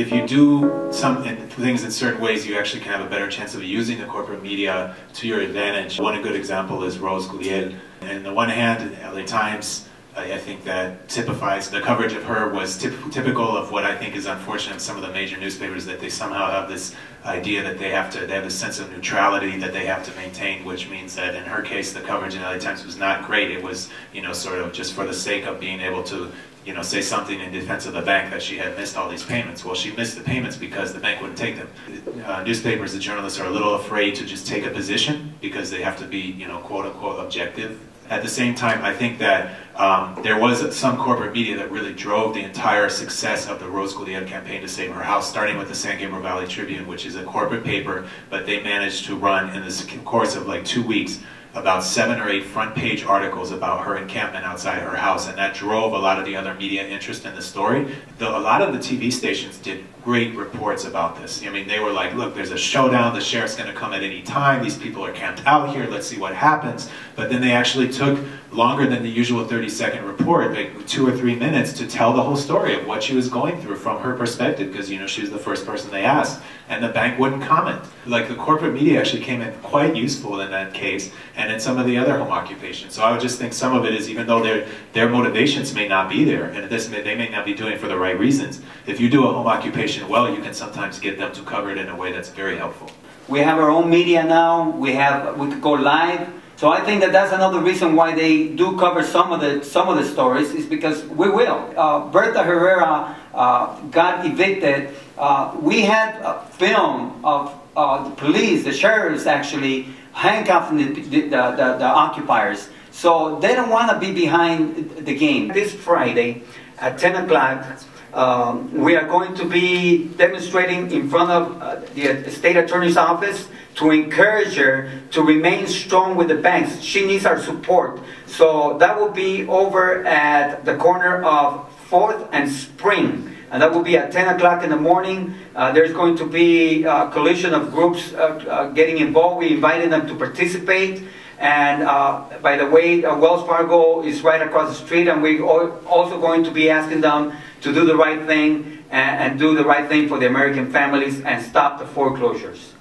if you do some things in certain ways, you actually can have a better chance of using the corporate media to your advantage. One good example is Rose Gulliel. And on the one hand, the LA Times, I think that typifies, the coverage of her was typical of what I think is unfortunate in some of the major newspapers, that they somehow have this idea that they have this sense of neutrality that they have to maintain, which means that in her case the coverage in the LA Times was not great. It was, sort of just for the sake of being able to say something in defense of the bank that she had missed all these payments. Well, she missed the payments because the bank wouldn't take them. Newspapers, the journalists are a little afraid to just take a position because they have to be, quote-unquote, objective. At the same time, I think that there was some corporate media that really drove the entire success of the Rose Gulliel campaign to save her house, starting with the San Gabriel Valley Tribune, which is a corporate paper, but they managed to run in the course of like 2 weeks about 7 or 8 front-page articles about her encampment outside her house, and that drove a lot of the other media interest in the story. A lot of the TV stations did great reports about this. I mean, they were like, look, there's a showdown, the sheriff's going to come at any time, these people are camped out here, let's see what happens. But then they actually took longer than the usual 30-second report, like 2 or 3 minutes, to tell the whole story of what she was going through from her perspective, because she was the first person they asked, and the bank wouldn't comment. Like, the corporate media actually came in quite useful in that case, and in some of the other home occupations. So I would just think some of it is, even though their motivations may not be there, and they may not be doing it for the right reasons, if you do a home occupation well, you can sometimes get them to cover it in a way that's very helpful. We have our own media now, we could go live. So I think that that's another reason why they do cover some of the stories, is because we will. Berta Herrera got evicted. We had a film of the police, the sheriffs actually handcuffing the occupiers. So they don't want to be behind the game. This Friday at 10 o'clock, we are going to be demonstrating in front of the state attorney's office to encourage her to remain strong with the banks. She needs our support. So that will be over at the corner of 4th and Spring. And that will be at 10 o'clock in the morning. There's going to be a collision of groups getting involved. We invited them to participate. And by the way, Wells Fargo is right across the street, and we're also going to be asking them to do the right thing and do the right thing for the American families and stop the foreclosures.